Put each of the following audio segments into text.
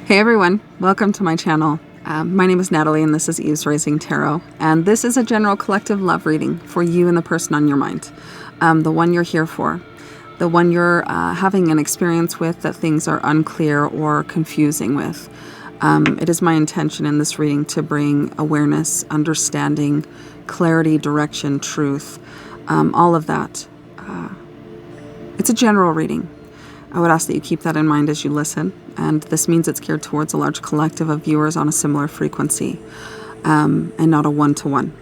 Hey everyone, welcome to my channel. My name is Natalie and this is Eve's Rising Tarot. And this is a general collective love reading for you and the person on your mind. The one you're here for. The one you're having an experience with that things are unclear or confusing with. It is my intention in this reading to bring awareness, understanding, clarity, direction, truth, all of that. It's a general reading. I would ask that you keep that in mind as you listen, and this means it's geared towards a large collective of viewers on a similar frequency, and not a one-to-one.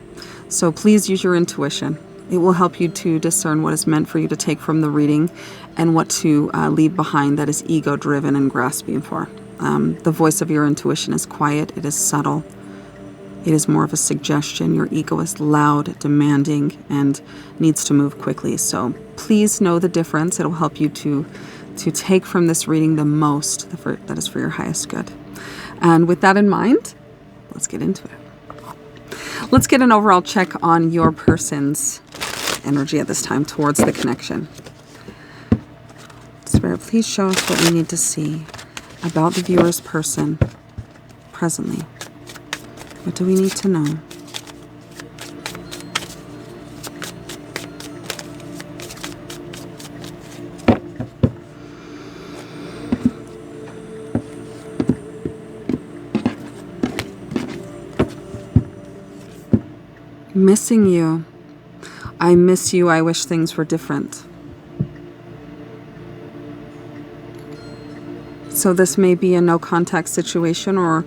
So please use your intuition. It will help you to discern what is meant for you to take from the reading and what to leave behind that is ego-driven and grasping for. The voice of your intuition is quiet, it is subtle, it is more of a suggestion. Your ego is loud, demanding, and needs to move quickly. So please know the difference. It will help you to take from this reading the most that is for your highest good. And with that in mind, let's get into it. Let's get an overall check on your person's energy at this time towards the connection. Spirit, please show us what we need to see about the viewer's person presently. What do we need to know? Missing you. I miss you. I wish things were different. So this may be a no contact situation or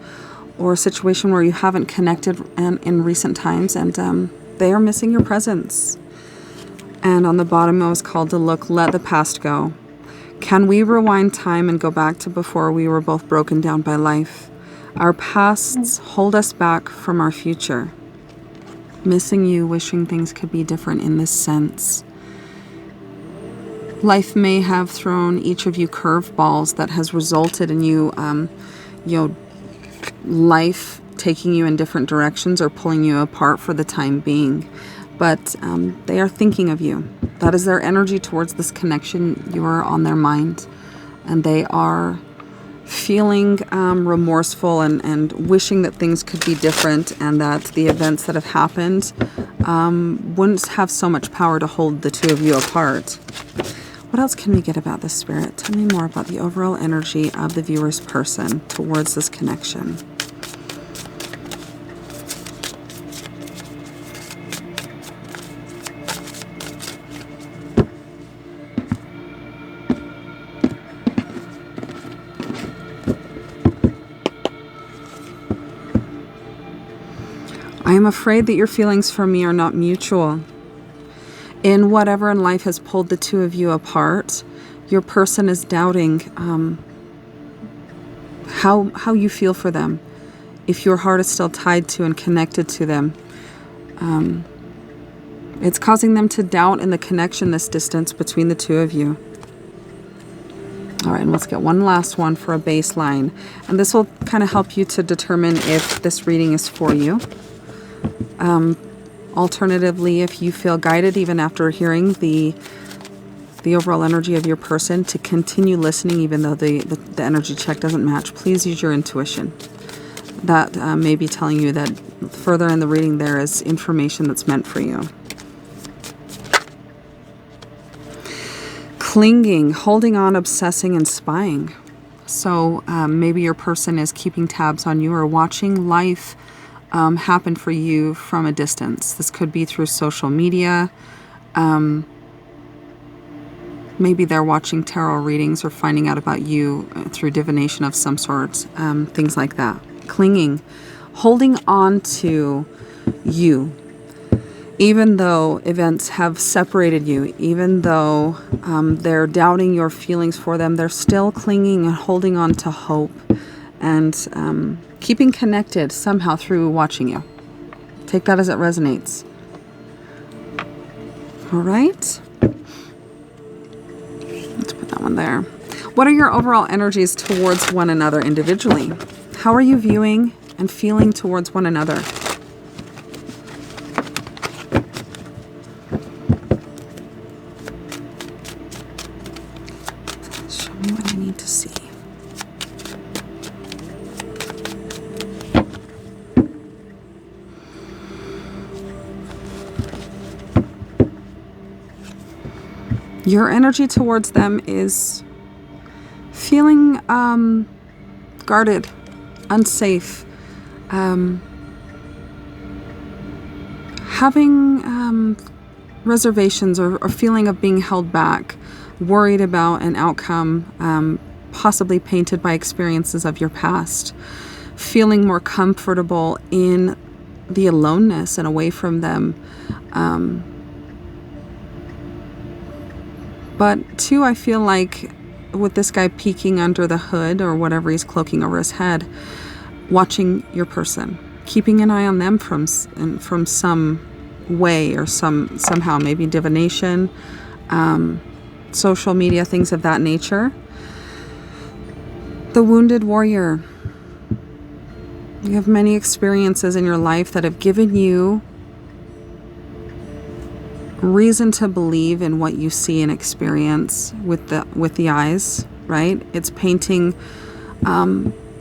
a situation where you haven't connected in recent times, and they are missing your presence. And on the bottom I was called to look, let the past go. Can we rewind time and go back to before we were both broken down by life? Our pasts hold us back from our future. Missing you, wishing things could be different in this sense. Life may have thrown each of you curveballs that has resulted in you, life taking you in different directions or pulling you apart for the time being. But they are thinking of you. That is their energy towards this connection. You are on their mind. And they are feeling remorseful and wishing that things could be different and that the events that have happened wouldn't have so much power to hold the two of you apart. What else can we get about this, Spirit? Tell me more about the overall energy of the viewer's person towards this connection. I am afraid that your feelings for me are not mutual. In whatever in life has pulled the two of you apart, your person is doubting how you feel for them. If your heart is still tied to and connected to them, it's causing them to doubt in the connection, this distance between the two of you. All right, and let's get one last one for a baseline. And this will kind of help you to determine if this reading is for you. Alternatively, if you feel guided even after hearing the overall energy of your person to continue listening even though the energy check doesn't match, please use your intuition. That may be telling you that further in the reading there is information that's meant for you. Clinging, holding on, obsessing, and spying. So maybe your person is keeping tabs on you or watching life happen for you from a distance. This could be through social media. Maybe they're watching tarot readings or finding out about you through divination of some sort. Things like that. Clinging, holding on to you. Even though events have separated you, even though they're doubting your feelings for them, they're still clinging and holding on to hope and keeping connected somehow through watching you. Take that as it resonates. All right. Let's put that one there. What are your overall energies towards one another individually? How are you viewing and feeling towards one another? Show me what I need to see. Your energy towards them is feeling guarded, unsafe, having reservations or feeling of being held back, worried about an outcome, possibly painted by experiences of your past, feeling more comfortable in the aloneness and away from them. But two, I feel like with this guy peeking under the hood or whatever he's cloaking over his head, watching your person, keeping an eye on them from some way or somehow, maybe divination, social media, things of that nature. The wounded warrior. You have many experiences in your life that have given you reason to believe in what you see and experience with the eyes, right? It's painting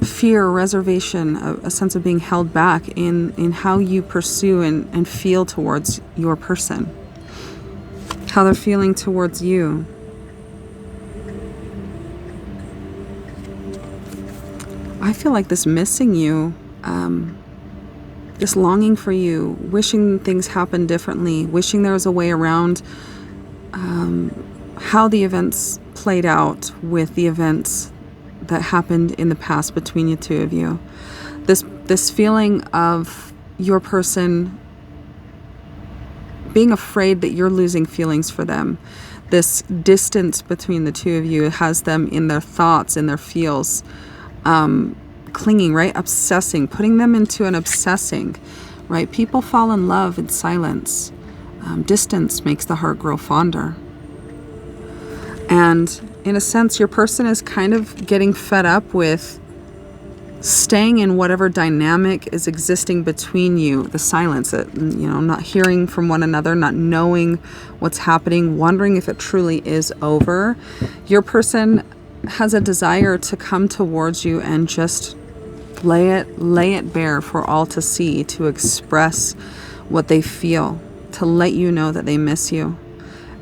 fear, reservation, a sense of being held back in how you pursue and feel towards your person, how they're feeling towards you. I feel like this missing you, this longing for you, wishing things happened differently, wishing there was a way around how the events played out with the events that happened in the past between the two of you. This feeling of your person being afraid that you're losing feelings for them. This distance between the two of you has them in their thoughts, in their feels, clinging, right? Obsessing, putting them into an obsessing, right? People fall in love in silence. Distance makes the heart grow fonder. And in a sense, your person is kind of getting fed up with staying in whatever dynamic is existing between you, the silence, not hearing from one another, not knowing what's happening, wondering if it truly is over. Your person has a desire to come towards you and just lay it bare for all to see, to express what they feel, to let you know that they miss you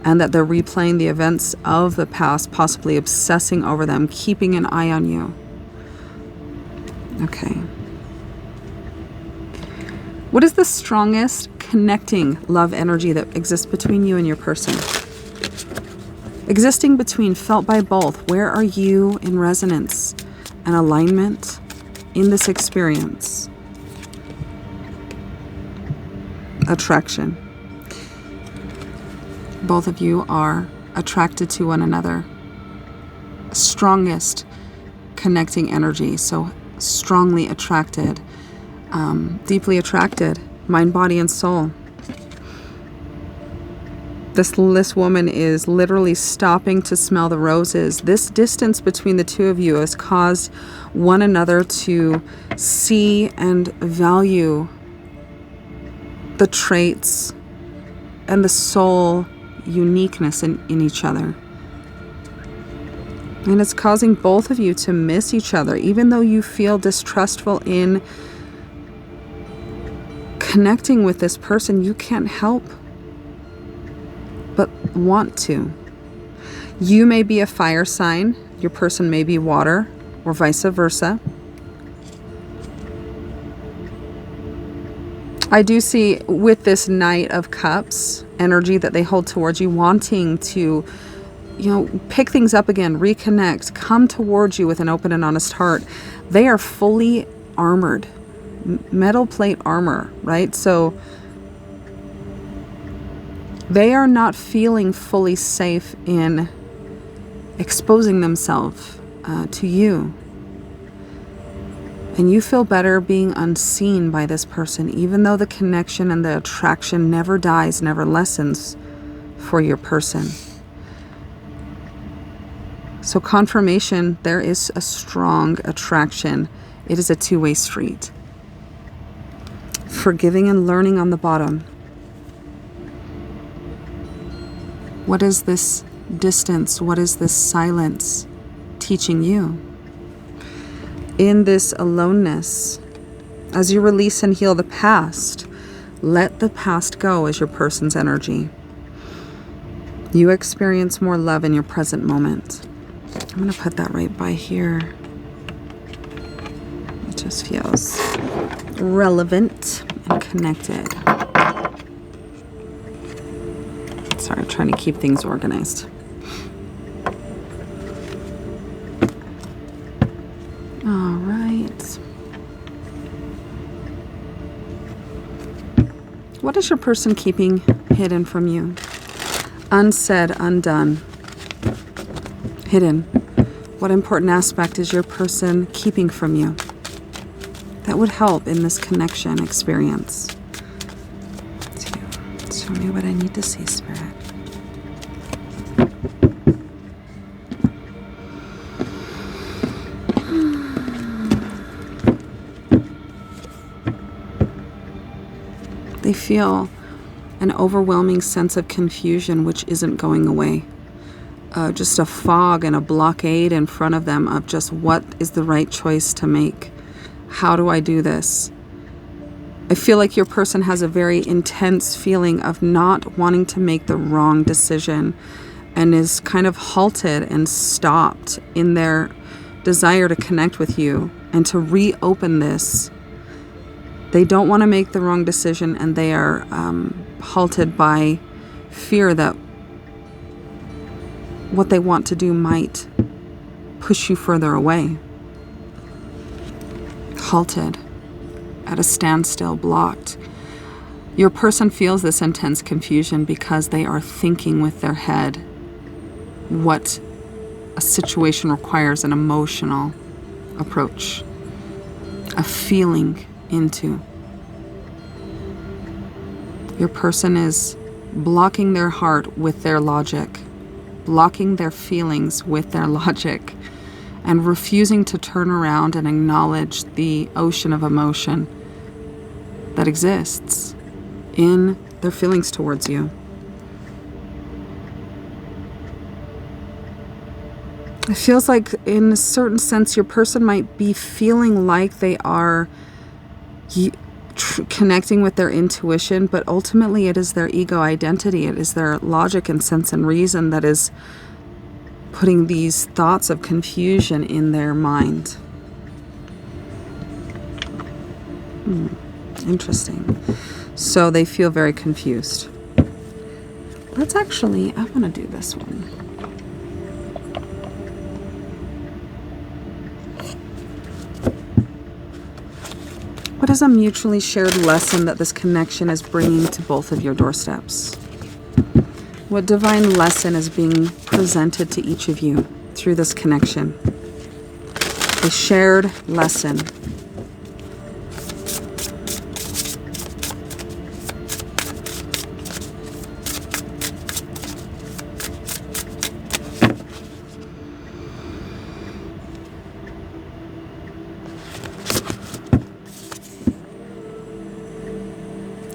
and that they're replaying the events of the past, possibly obsessing over them, keeping an eye on you. Okay. What is the strongest connecting love energy that exists between you and your person? Existing between, felt by both. Where are you in resonance and alignment in this experience? Attraction. Both of you are attracted to one another. Strongest connecting energy. So strongly attracted, deeply attracted, mind, body, and soul. This woman is literally stopping to smell the roses. This distance between the two of you has caused one another to see and value the traits and the soul uniqueness in each other. And it's causing both of you to miss each other, even though you feel distrustful in connecting with this person. You can't help but want to. You may be a fire sign, your person may be water, or vice versa. I do see with this Knight of Cups energy that they hold towards you, wanting to, pick things up again, reconnect, come towards you with an open and honest heart. They are fully armored, metal plate armor, right? So they are not feeling fully safe in exposing themselves to you. And you feel better being unseen by this person, even though the connection and the attraction never dies, never lessens for your person. So confirmation, there is a strong attraction. It is a two-way street. Forgiving and learning on the bottom. What is this distance? What is this silence teaching you? In this aloneness, as you release and heal the past, let the past go as your person's energy. You experience more love in your present moment. I'm going to put that right by here. It just feels relevant and connected. Sorry, I'm trying to keep things organized. All right. What is your person keeping hidden from you? Unsaid, undone, hidden. What important aspect is your person keeping from you that would help in this connection experience? Show me what I need to see, Spirit. They feel an overwhelming sense of confusion which isn't going away. Just a fog and a blockade in front of them of just what is the right choice to make. How do I do this? I feel like your person has a very intense feeling of not wanting to make the wrong decision and is kind of halted and stopped in their desire to connect with you and to reopen this. They don't want to make the wrong decision, and they are halted by fear that what they want to do might push you further away. Halted, at a standstill, blocked. Your person feels this intense confusion because they are thinking with their head what a situation requires an emotional approach, a feeling into. Your person is blocking their heart with their logic, blocking their feelings with their logic, and refusing to turn around and acknowledge the ocean of emotion that exists in their feelings towards you. It feels like, in a certain sense, your person might be feeling like they are connecting with their intuition, but ultimately it is their ego identity. It is their logic and sense and reason that is putting these thoughts of confusion in their mind. Interesting. So they feel very confused. I want to do this one. What is a mutually shared lesson that this connection is bringing to both of your doorsteps? What divine lesson is being presented to each of you through this connection? A shared lesson.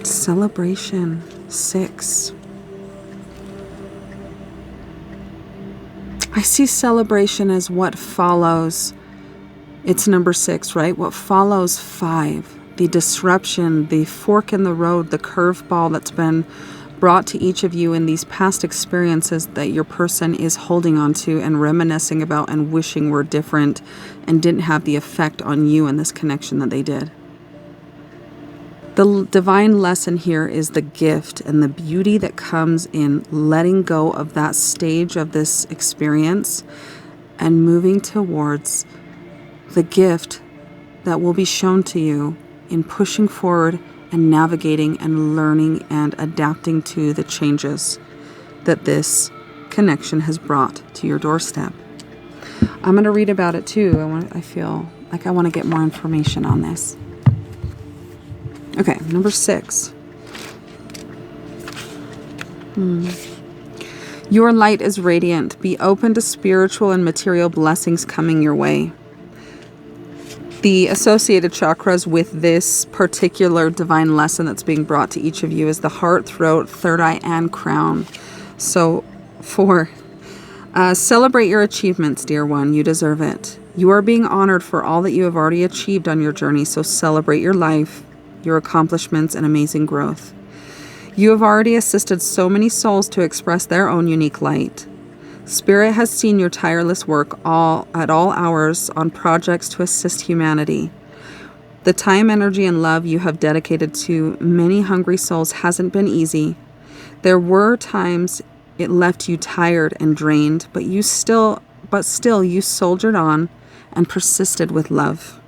Celebration 6. I see celebration as what follows. It's number 6, right? What follows 5. The disruption, the fork in the road, the curveball that's been brought to each of you in these past experiences that your person is holding on to and reminiscing about and wishing were different and didn't have the effect on you in this connection that they did. The divine lesson here is the gift and the beauty that comes in letting go of that stage of this experience and moving towards the gift that will be shown to you in pushing forward and navigating and learning and adapting to the changes that this connection has brought to your doorstep. I'm going to read about it too. I feel like I want to get more information on this. Okay, number 6. Your light is radiant. Be open to spiritual and material blessings coming your way. The associated chakras with this particular divine lesson that's being brought to each of you is the heart, throat, third eye, and crown. So 4. Celebrate your achievements, dear one. You deserve it. You are being honored for all that you have already achieved on your journey, so celebrate your life, your accomplishments, and amazing growth. You have already assisted so many souls to express their own unique light. Spirit has seen your tireless work at all hours on projects to assist humanity. The time, energy, and love you have dedicated to many hungry souls hasn't been easy. There were times it left you tired and drained, but still you soldiered on and persisted with love.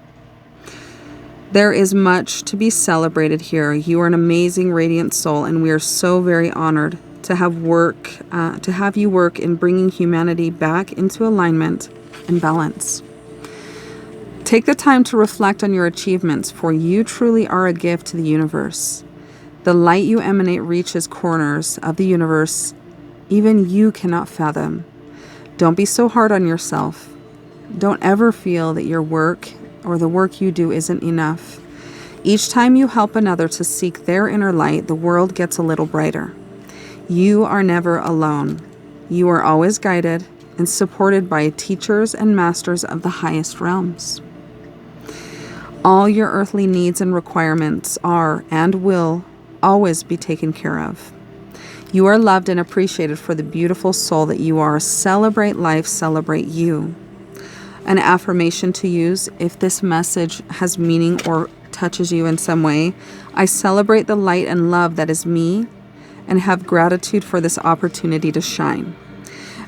There is much to be celebrated here. You are an amazing, radiant soul, and we are so very honored to have you work in bringing humanity back into alignment and balance. Take the time to reflect on your achievements, for you truly are a gift to the universe. The light you emanate reaches corners of the universe even you cannot fathom. Don't be so hard on yourself. Don't ever feel that your work or the work you do isn't enough. Each time you help another to seek their inner light, the world gets a little brighter. You are never alone. You are always guided and supported by teachers and masters of the highest realms. All your earthly needs and requirements are and will always be taken care of. You are loved and appreciated for the beautiful soul that you are. Celebrate life, celebrate you. An affirmation to use if this message has meaning or touches you in some way. I celebrate the light and love that is me and have gratitude for this opportunity to shine.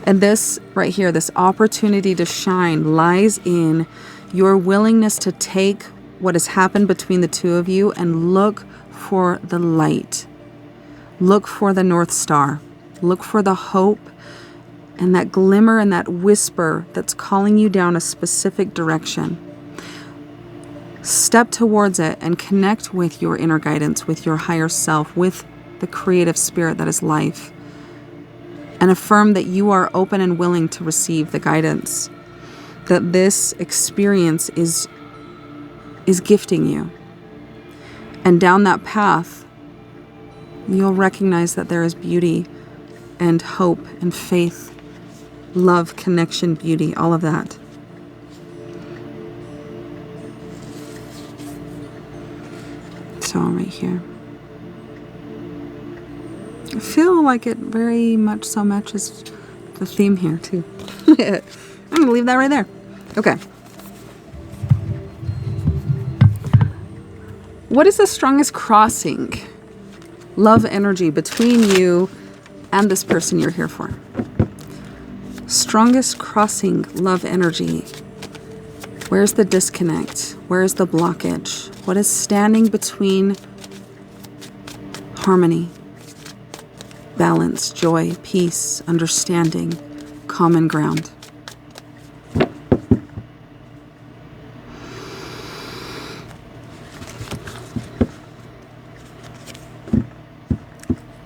And this right here, this opportunity to shine lies in your willingness to take what has happened between the two of you and look for the light. Look for the North Star. Look for the hope and that glimmer and that whisper that's calling you down a specific direction. Step towards it and connect with your inner guidance, with your higher self, with the creative spirit that is life. And affirm that you are open and willing to receive the guidance, that this experience is gifting you. And down that path, you'll recognize that there is beauty and hope and faith, love, connection, beauty, all of that. So right here. I feel like it very much so matches the theme here too. I'm going to leave that right there. Okay. What is the strongest crossing love energy between you and this person you're here for? Strongest crossing love energy. Where's the disconnect? Where's the blockage? What is standing between harmony, balance, joy, peace, understanding, common ground?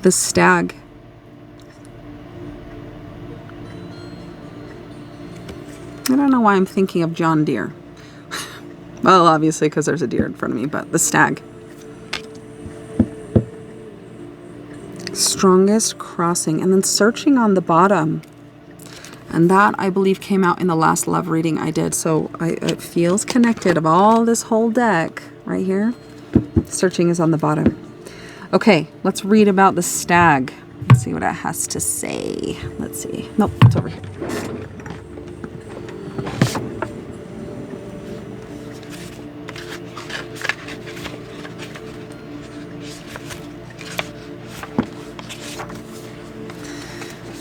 The stag. I don't know why I'm thinking of John Deere. Well, obviously because there's a deer in front of me, but the stag. Strongest crossing. And then searching on the bottom. And that, I believe, came out in the last love reading I did. So it feels connected of all this whole deck right here. Searching is on the bottom. Okay, let's read about the stag. Let's see what it has to say. Let's see. Nope, it's over here.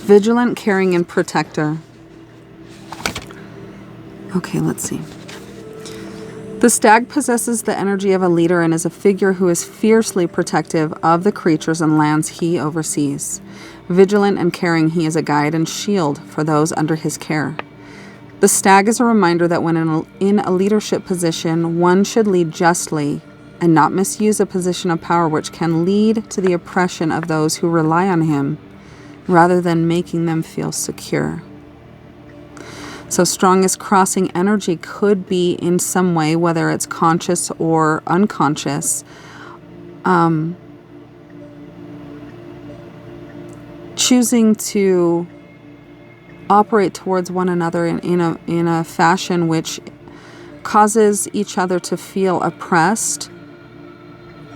Vigilant, caring, and protector. Okay, let's see. The stag possesses the energy of a leader and is a figure who is fiercely protective of the creatures and lands he oversees. Vigilant and caring, he is a guide and shield for those under his care. The stag is a reminder that when in a leadership position, one should lead justly and not misuse a position of power which can lead to the oppression of those who rely on him, rather than making them feel secure. So strongest crossing energy could be in some way, whether it's conscious or unconscious, choosing to operate towards one another in a fashion which causes each other to feel oppressed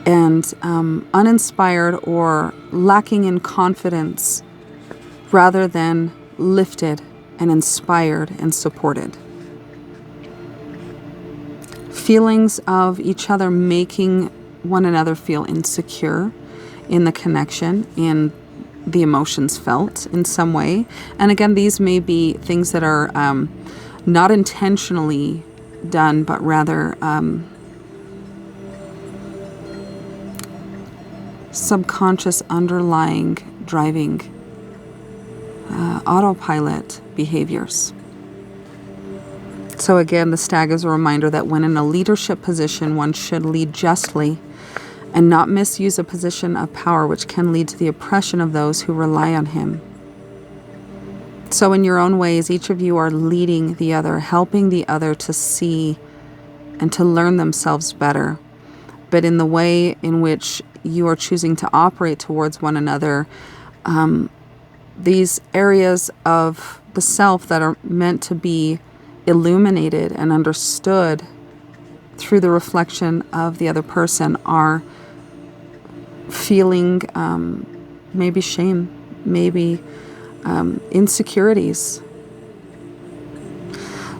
and uninspired or lacking in confidence rather than lifted and inspired and supported. Feelings of each other making one another feel insecure in the connection, in the emotions felt in some way. And again, these may be things that are not intentionally done, but rather subconscious underlying driving autopilot behaviors. So again, the stag is a reminder that when in a leadership position, one should lead justly and not misuse a position of power, which can lead to the oppression of those who rely on him. So in your own ways, each of you are leading the other, helping the other to see and to learn themselves better. But in the way in which you are choosing to operate towards one another, these areas of the self that are meant to be illuminated and understood through the reflection of the other person are feeling maybe shame, maybe insecurities.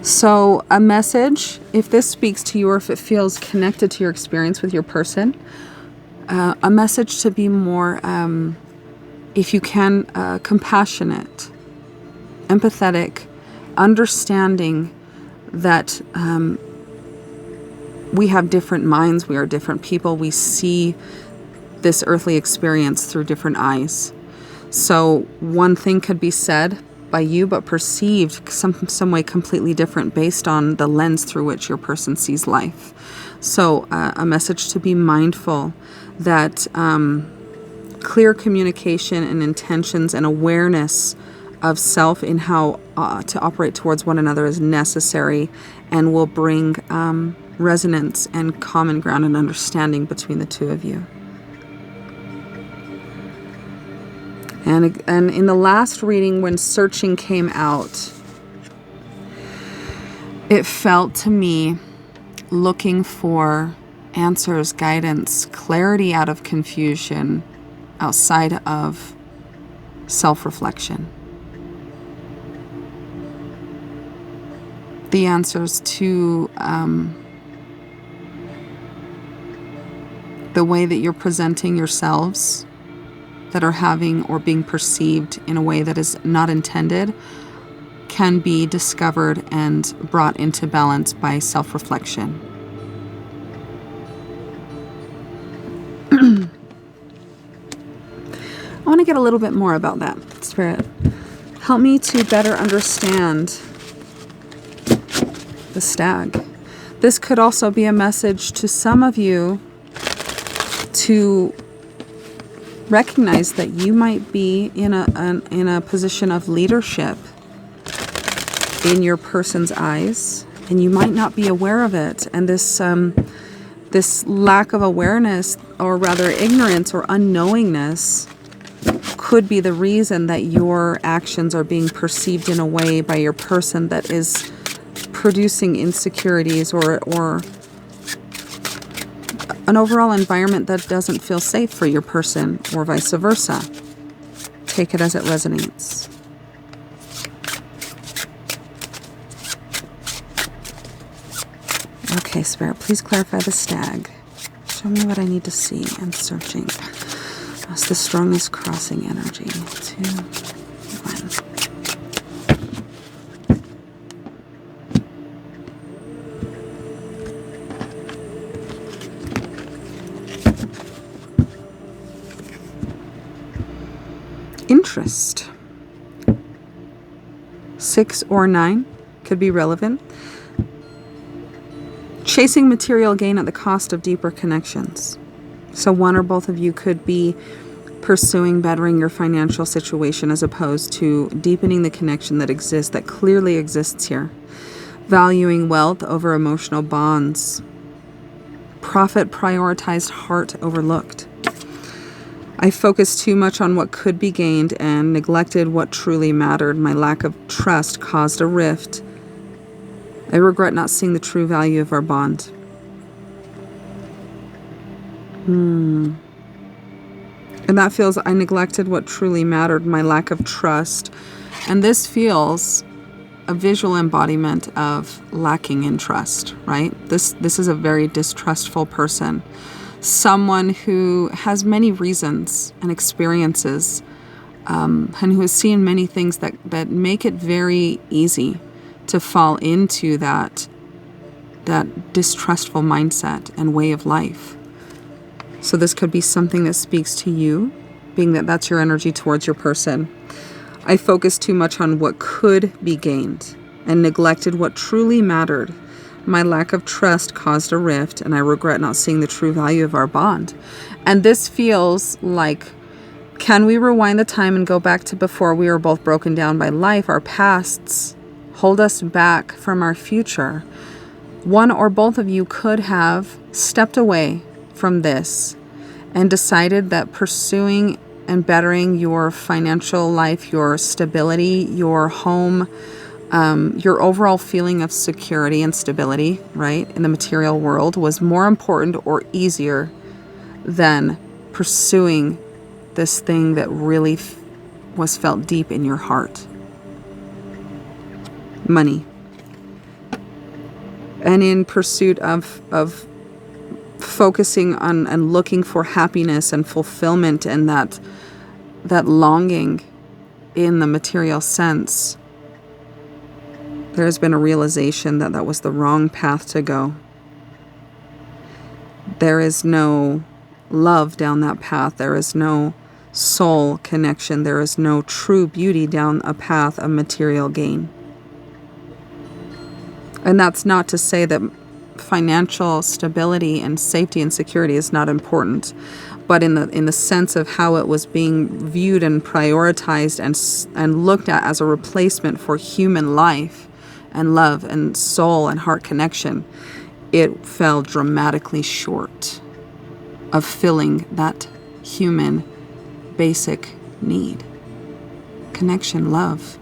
So a message, if this speaks to you or if it feels connected to your experience with your person, a message to be more, if you can, compassionate, empathetic, understanding that we have different minds, we are different people, we see this earthly experience through different eyes. So one thing could be said by you but perceived some way completely different based on the lens through which your person sees life. So a message to be mindful that clear communication and intentions and awareness of self in how to operate towards one another is necessary and will bring resonance and common ground and understanding between the two of you. And in the last reading, when searching came out, it felt to me looking for answers, guidance, clarity out of confusion, outside of self-reflection. The answers to the way that you're presenting yourselves that are having or being perceived in a way that is not intended can be discovered and brought into balance by self-reflection. I want to get a little bit more about that. Spirit, help me to better understand the stag. This could also be a message to some of you to recognize that you might be in a position of leadership in your person's eyes, and you might not be aware of it. And this lack of awareness, or rather ignorance or unknowingness, could be the reason that your actions are being perceived in a way by your person that is producing insecurities or an overall environment that doesn't feel safe for your person, or vice versa. Take it as it resonates. Okay, Spirit, please clarify the stag. Show me what I need to see. I'm searching. That's the strongest crossing energy. 2, 1. Interest. 6 or 9 could be relevant. Chasing material gain at the cost of deeper connections. So one or both of you could be pursuing bettering your financial situation as opposed to deepening the connection that clearly exists here. Valuing wealth over emotional bonds. Profit prioritized, heart overlooked. I focused too much on what could be gained and neglected what truly mattered. My lack of trust caused a rift. I regret not seeing the true value of our bond. And that feels, I neglected what truly mattered, my lack of trust. And this feels a visual embodiment of lacking in trust, right? This is a very distrustful person. Someone who has many reasons and experiences, and who has seen many things that make it very easy to fall into that distrustful mindset and way of life. So this could be something that speaks to you, being that that's your energy towards your person. I focused too much on what could be gained and neglected what truly mattered. My lack of trust caused a rift, and I regret not seeing the true value of our bond. And this feels like, can we rewind the time and go back to before we were both broken down by life? Our pasts hold us back from our future. One or both of you could have stepped away from this and decided that pursuing and bettering your financial life, your stability, your home, your overall feeling of security and stability, right, in the material world was more important or easier than pursuing this thing that really was felt deep in your heart. Money. And in pursuit of focusing on and looking for happiness and fulfillment and that longing in the material sense, there's been a realization that that was the wrong path to go. There is no love down that path. There is no soul connection. There is no true beauty down a path of material gain. And that's not to say that financial stability and safety and security is not important, but in the sense of how it was being viewed and prioritized and looked at as a replacement for human life and love and soul and heart connection, it fell dramatically short of filling that human basic need. Connection, love,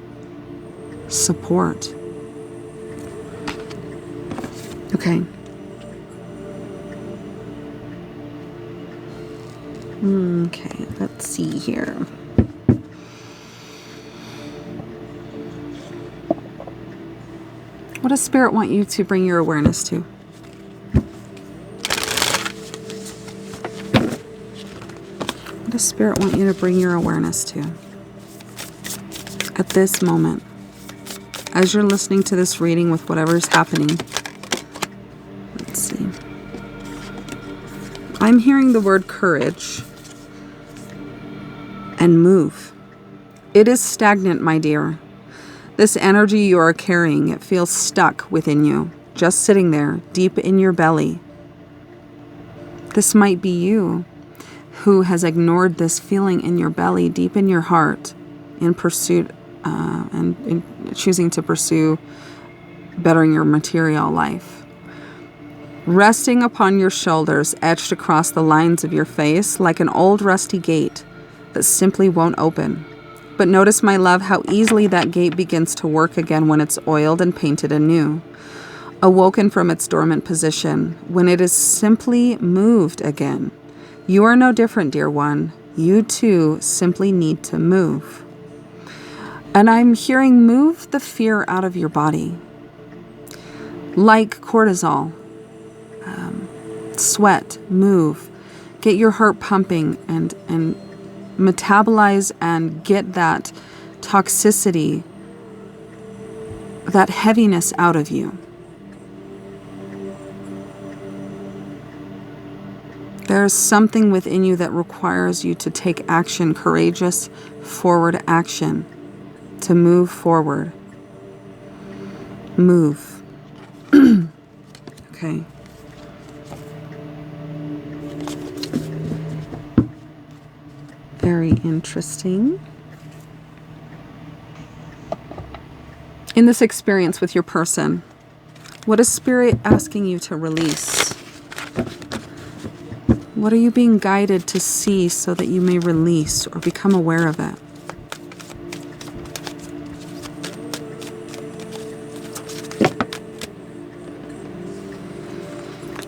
support. Okay. Okay, let's see here. What does Spirit want you to bring your awareness to? What does Spirit want you to bring your awareness to at this moment? As you're listening to this reading with whatever's happening, let's see. I'm hearing the word courage and move. It is stagnant, my dear. This energy you are carrying, it feels stuck within you, just sitting there, deep in your belly. This might be you who has ignored this feeling in your belly, deep in your heart, in pursuit and in choosing to pursue bettering your material life. Resting upon your shoulders, etched across the lines of your face like an old rusty gate that simply won't open. But notice, my love, how easily that gate begins to work again when it's oiled and painted anew, awoken from its dormant position, when it is simply moved again. You are no different, dear one. You too simply need to move. And I'm hearing, move the fear out of your body. Like cortisol. Sweat, move. Get your heart pumping and metabolize and get that toxicity, that heaviness out of you. There's something within you that requires you to take action, courageous forward action, to move forward. Move. Okay. Very interesting. In this experience with your person, what is Spirit asking you to release? What are you being guided to see so that you may release or become aware of it?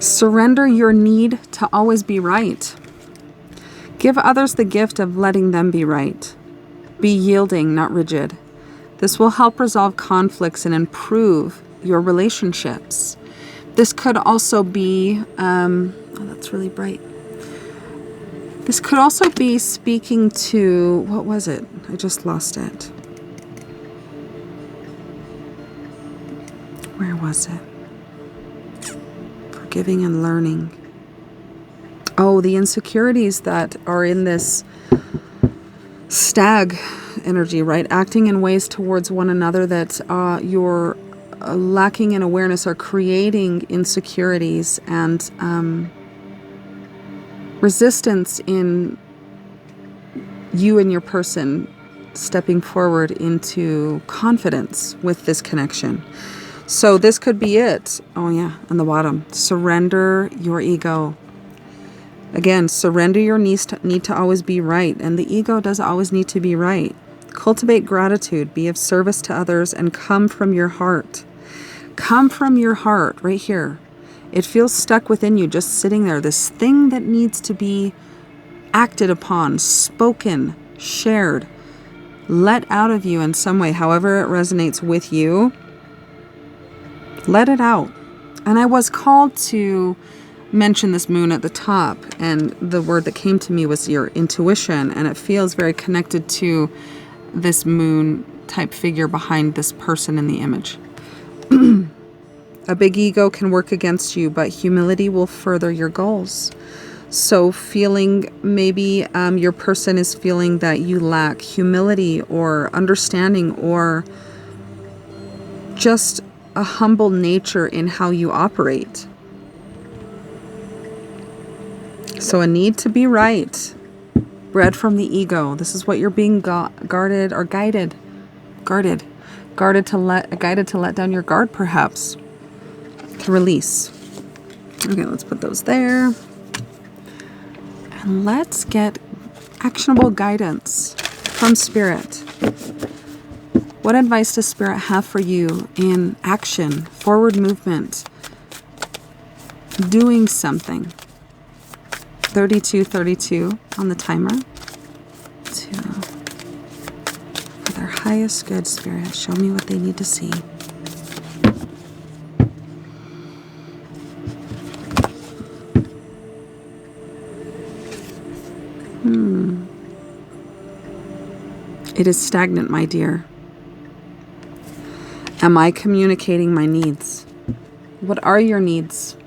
Surrender your need to always be right. Give others the gift of letting them be right. Be yielding, not rigid. This will help resolve conflicts and improve your relationships. This could also be, oh, that's really bright. This could also be speaking to, what was it? I just lost it. Where was it? Forgiving and learning. Oh, the insecurities that are in this stag energy, right? Acting in ways towards one another that you're lacking in awareness are creating insecurities and resistance in you and your person stepping forward into confidence with this connection. So this could be it. Oh yeah, on the bottom. Surrender your ego. Again, surrender your need to always be right, and the ego doesn't always need to be right. Cultivate gratitude, be of service to others, and come from your heart. Come from your heart, right here. It feels stuck within you, just sitting there. This thing that needs to be acted upon, spoken, shared, let out of you in some way, however it resonates with you. Let it out. And I was called to mention this moon at the top, and the word that came to me was your intuition, and it feels very connected to this moon type figure behind this person in the image. A big ego can work against you, but humility will further your goals. So feeling maybe your person is feeling that you lack humility or understanding or just a humble nature in how you operate. So a need to be right, bred from the ego. This is what you're being guarded or guided to let down your guard, perhaps, to release. Okay, let's put those there. And let's get actionable guidance from Spirit. What advice does Spirit have for you in action, forward movement, doing something? 3232 on the timer. For their highest good, Spirit, show me what they need to see. It is stagnant, my dear. Am I communicating my needs? What are your needs?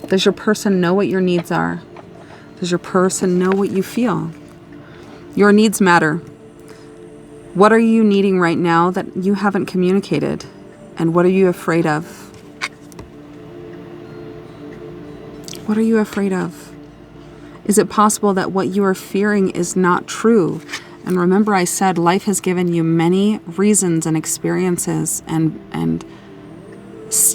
Does your person know what your needs are? Does your person know what you feel? Your needs matter. What are you needing right now that you haven't communicated? And what are you afraid of? What are you afraid of? Is it possible that what you are fearing is not true? And remember, I said life has given you many reasons and experiences, and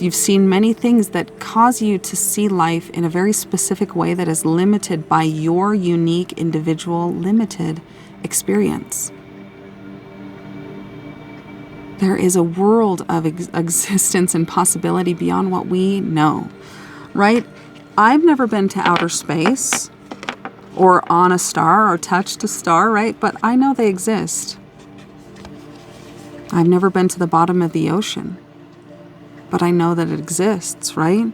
you've seen many things that cause you to see life in a very specific way that is limited by your unique, individual, limited experience. There is a world of existence and possibility beyond what we know, right? I've never been to outer space or on a star or touched a star, right? But I know they exist. I've never been to the bottom of the ocean, but I know that it exists, right?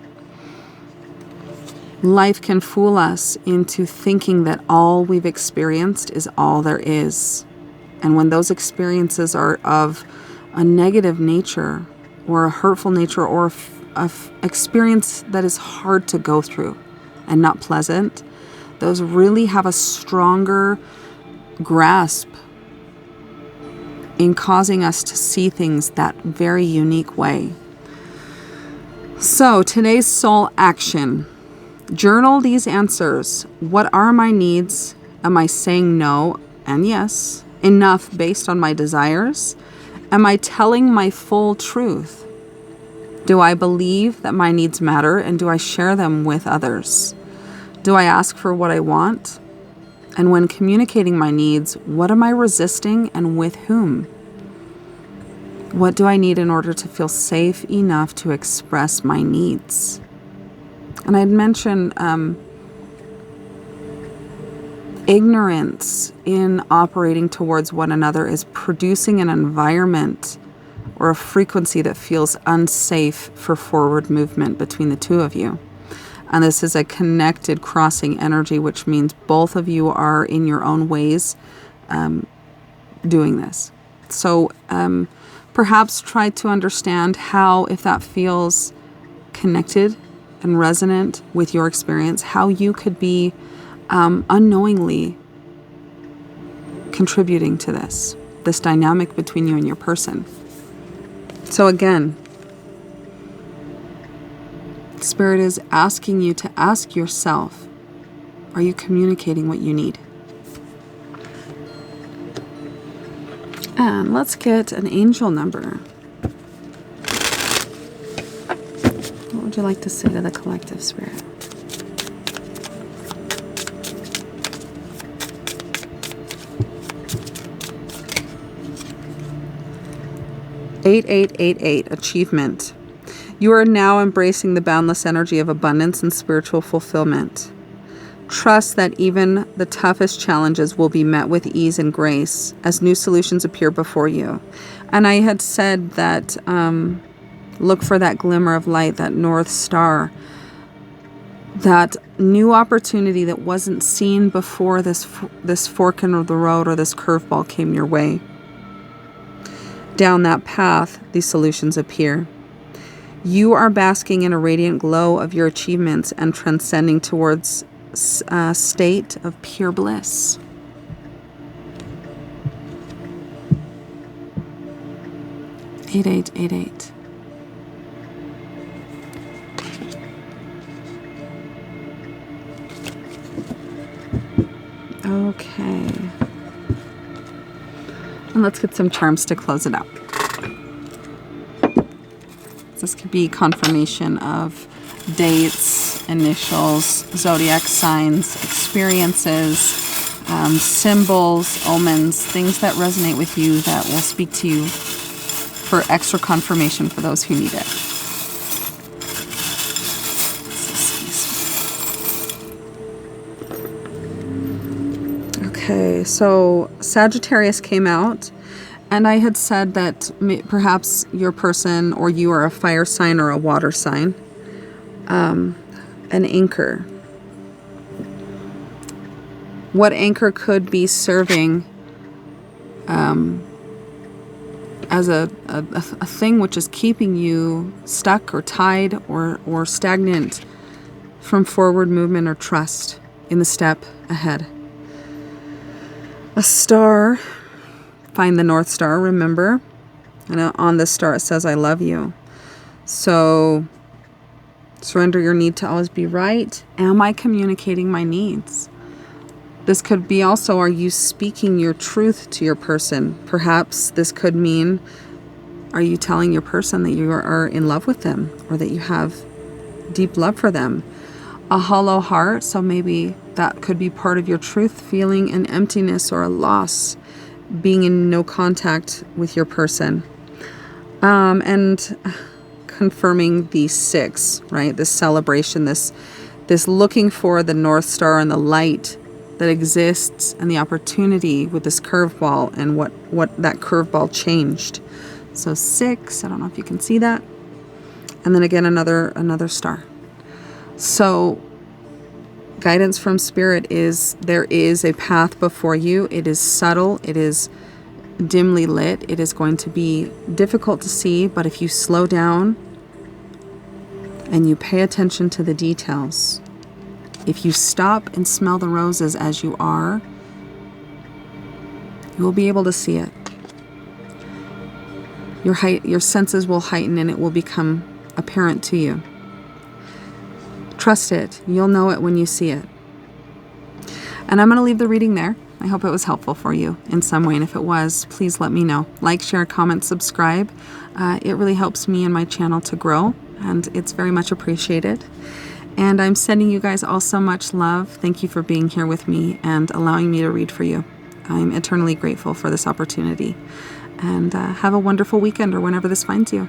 Life can fool us into thinking that all we've experienced is all there is. And when those experiences are of a negative nature or a hurtful nature or a experience that is hard to go through and not pleasant, those really have a stronger grasp in causing us to see things that very unique way. So today's soul action. Journal these answers. What are my needs? Am I saying no and yes enough based on my desires? Am I telling my full truth? Do I believe that my needs matter, and do I share them with others? Do I ask for what I want? And when communicating my needs, what am I resisting and with whom? What do I need in order to feel safe enough to express my needs? And I'd mentioned ignorance in operating towards one another is producing an environment or a frequency that feels unsafe for forward movement between the two of you. And this is a connected crossing energy, which means both of you are in your own ways doing this. So perhaps try to understand how, if that feels connected and resonant with your experience, how you could be unknowingly contributing to this dynamic between you and your person. So again, Spirit is asking you to ask yourself, are you communicating what you need? And let's get an angel number. What would you like to say to the collective, Spirit? "8888, achievement. You are now embracing the boundless energy of abundance and spiritual fulfillment. Trust that even the toughest challenges will be met with ease and grace as new solutions appear before you." And I had said that look for that glimmer of light, that North Star, that new opportunity that wasn't seen before this fork in the road or this curveball came your way. Down that path, these solutions appear. You are basking in a radiant glow of your achievements and transcending towards a state of pure bliss. "8888. Okay. And let's get some charms to close it out. This could be confirmation of dates, initials, zodiac signs, experiences, symbols, omens, things that resonate with you that will speak to you for extra confirmation for those who need it. Okay, so Sagittarius came out. And I had said that perhaps your person or you are a fire sign or a water sign. An anchor. What anchor could be serving as a thing which is keeping you stuck or tied or stagnant from forward movement or trust in the step ahead? A star. Find the North Star, remember? And on this star it says, I love you. So surrender your need to always be right. Am I communicating my needs? This could be also, are you speaking your truth to your person? Perhaps this could mean, are you telling your person that you are in love with them or that you have deep love for them? A hollow heart, so maybe that could be part of your truth, feeling an emptiness or a loss, being in no contact with your person. And confirming the 6, right? This celebration, this looking for the North Star and the light that exists and the opportunity with this curveball and what that curveball changed. So 6, I don't know if you can see that. And then again, another star. So guidance from Spirit is there is a path before you. It is subtle. It is dimly lit. It is going to be difficult to see, but if you slow down and you pay attention to the details, if you stop and smell the roses as you are, you will be able to see it. Your senses will heighten and it will become apparent to you. Trust it. You'll know it when you see it. And I'm going to leave the reading there. I hope it was helpful for you in some way. And if it was, please let me know. Like, share, comment, subscribe. It really helps me and my channel to grow, and it's very much appreciated. And I'm sending you guys all so much love. Thank you for being here with me and allowing me to read for you. I'm eternally grateful for this opportunity. And have a wonderful weekend or whenever this finds you.